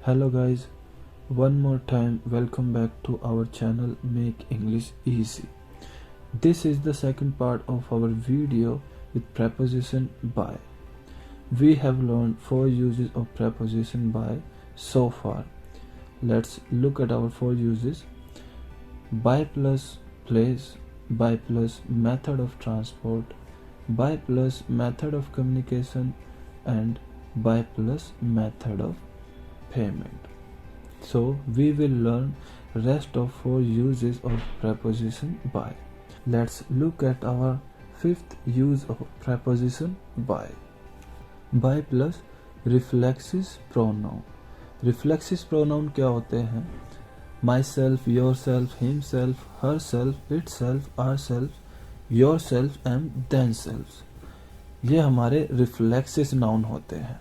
Hello guys, one more time welcome back to our channel Make English Easy. This is the second part of our video with preposition by. We have learned 4 uses of preposition by so far. Let's look at our 4 uses. By plus place, by plus method of transport, by plus method of communication, and by plus method of payment. So we will learn rest of 4 uses of preposition by. Let's look at our 5th use of preposition by. By plus reflexive pronoun. Reflexive pronoun क्या होते हैं? Myself, yourself, himself, herself, itself, ourself, yourself and themselves. ये हमारे reflexive noun होते हैं.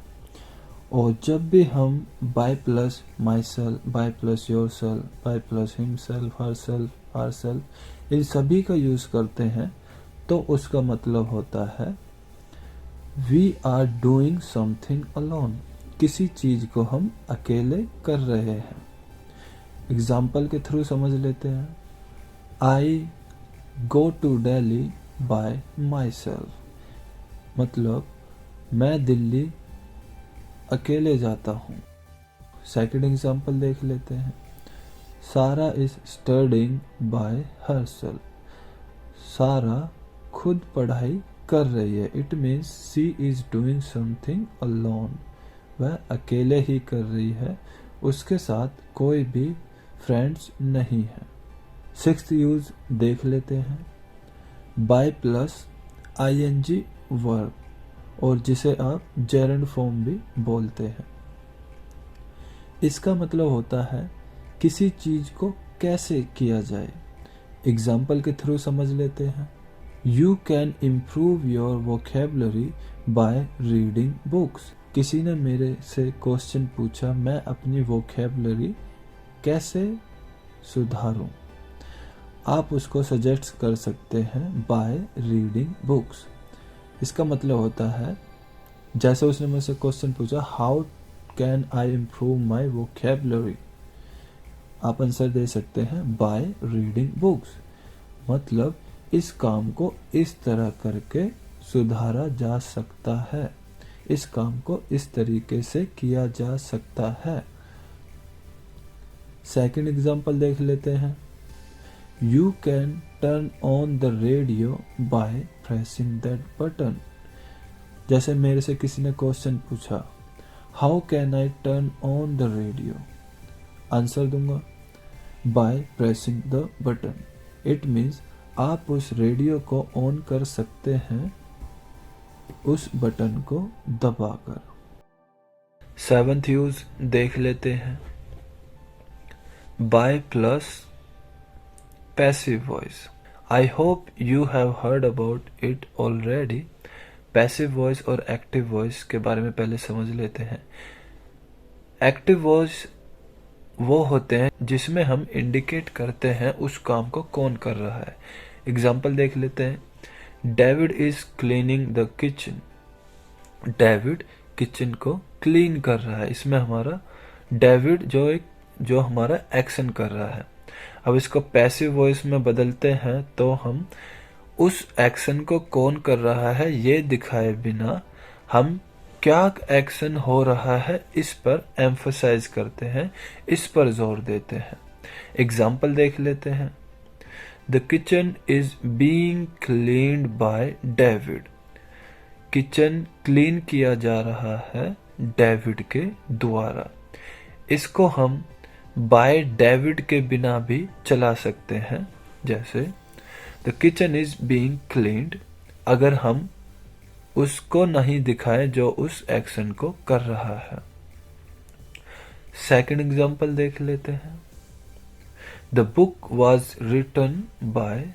और जब भी हम by plus myself, by plus yourself, by plus himself, herself, our self, इन सभी का यूज़ करते हैं तो उसका मतलब होता है we are doing something alone. किसी चीज़ को हम अकेले कर रहे हैं. एग्जाम्पल के थ्रू समझ लेते हैं. I go to Delhi by myself. मतलब मैं दिल्ली अकेले जाता हूँ. सेकंड एग्जाम्पल देख लेते हैं. Sara is studying by herself. Sara खुद पढ़ाई कर रही है. It means she is doing something alone. वह अकेले ही कर रही है, उसके साथ कोई भी फ्रेंड्स नहीं है. सिक्स्थ यूज देख लेते हैं. बाय प्लस ING वर्ब, और जिसे आप जेरेंड फॉर्म भी बोलते हैं. इसका मतलब होता है किसी चीज को कैसे किया जाए. एग्जाम्पल के थ्रू समझ लेते हैं. You can improve your vocabulary by reading books. किसी ने मेरे से क्वेश्चन पूछा, मैं अपनी वोकेबलरी कैसे सुधारूं. आप उसको सजेस्ट कर सकते हैं बाय रीडिंग बुक्स. इसका मतलब होता है जैसे उसने मुझसे क्वेश्चन पूछा, how can I improve my vocabulary. आप आंसर दे सकते हैं बाय रीडिंग बुक्स. मतलब इस काम को इस तरह करके सुधारा जा सकता है. इस काम को इस तरीके से किया जा सकता है. सेकंड एग्जांपल देख लेते हैं. You can turn on the radio by pressing that button. जैसे मेरे से किसी ने क्वेश्चन पूछा, How can I turn on the radio? Answer दूंगा by pressing the button. It means आप उस रेडियो को ऑन कर सकते हैं उस बटन को दबाकर. सेवंथ यूज देख लेते हैं. by plus passive voice. I hope you have heard about it already. Passive voice और एक्टिव वॉइस के बारे में पहले समझ लेते हैं. एक्टिव वॉइस वो होते हैं जिसमें हम इंडिकेट करते हैं उस काम को कौन कर रहा है. एग्जाम्पल देख लेते हैं. David is cleaning the kitchen. David kitchen को क्लीन कर रहा है. इसमें हमारा डेविड जो हमारा एक्शन कर रहा है. अब इसको पैसिव वॉइस में बदलते हैं तो हम उस एक्शन को कौन कर रहा है ये दिखाए बिना हम क्या एक्शन हो रहा है इस पर एम्फसाइज करते हैं, इस पर जोर देते हैं. एग्जाम्पल देख लेते हैं. The kitchen is being cleaned by David. Kitchen clean किया जा रहा है डेविड के द्वारा. इसको हम बाय डेविड के बिना भी चला सकते हैं. जैसे the kitchen is being cleaned, अगर हम उसको नहीं दिखाएं जो उस एक्शन को कर रहा है. सेकंड एग्जांपल देख लेते हैं. The book was written by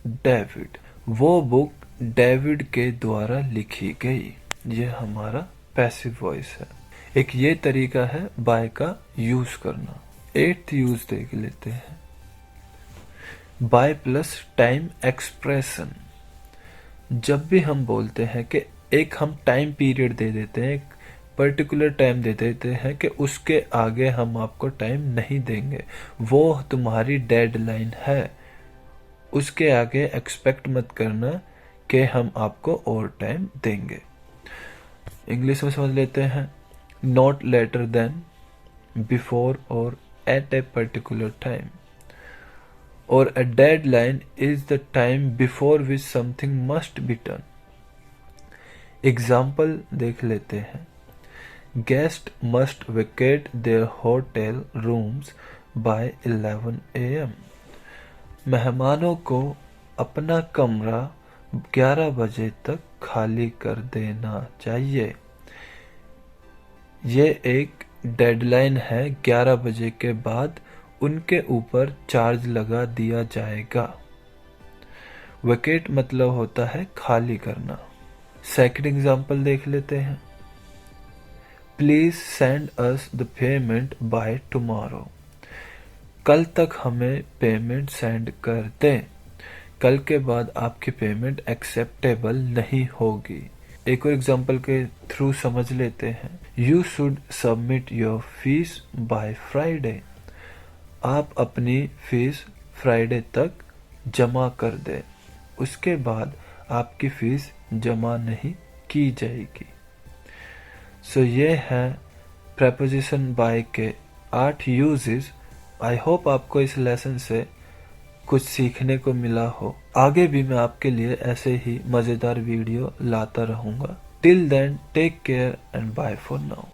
David. वो बुक डेविड के द्वारा लिखी गई. ये हमारा पैसिव वॉइस है. एक ये तरीका है बाय का यूज करना. एट्थ यूज देख लेते हैं. By plus time expression. जब भी हम बोलते हैं कि एक हम टाइम पीरियड दे देते हैं, पर्टिकुलर टाइम दे देते हैं कि उसके आगे हम आपको टाइम नहीं देंगे, वो तुम्हारी डेडलाइन है, उसके आगे एक्सपेक्ट मत करना कि हम आपको और टाइम देंगे। इंग्लिश में समझ लेते हैं। नॉट लेटर देन, बिफोर और एट ए पर्टिकुलर टाइम, और a deadline is the time before which something must be done। Example देख लेते हैं। Guests must vacate their hotel rooms by 11 AM। मेहमानों को अपना कमरा 11 बजे तक खाली कर देना चाहिए। ये एक डेडलाइन है, 11 बजे के बाद उनके ऊपर चार्ज लगा दिया जाएगा। वेकेट मतलब होता है खाली करना। सेकंड एग्जांपल देख लेते हैं। Please send us the payment by tomorrow. कल तक हमें पेमेंट सेंड कर दें। कल के बाद आपकी पेमेंट एक्सेप्टेबल नहीं होगी। एक और एग्जांपल के थ्रू समझ लेते हैं। You should submit your fees by Friday. आप अपनी फीस फ्राइडे तक जमा कर दें, उसके बाद आपकी फीस जमा नहीं की जाएगी। सो ये है प्रेपोजिशन बाय के 8 यूजेस। आई होप आपको इस लेसन से कुछ सीखने को मिला हो। आगे भी मैं आपके लिए ऐसे ही मज़ेदार वीडियो लाता रहूँगा। Till then take care and bye for now.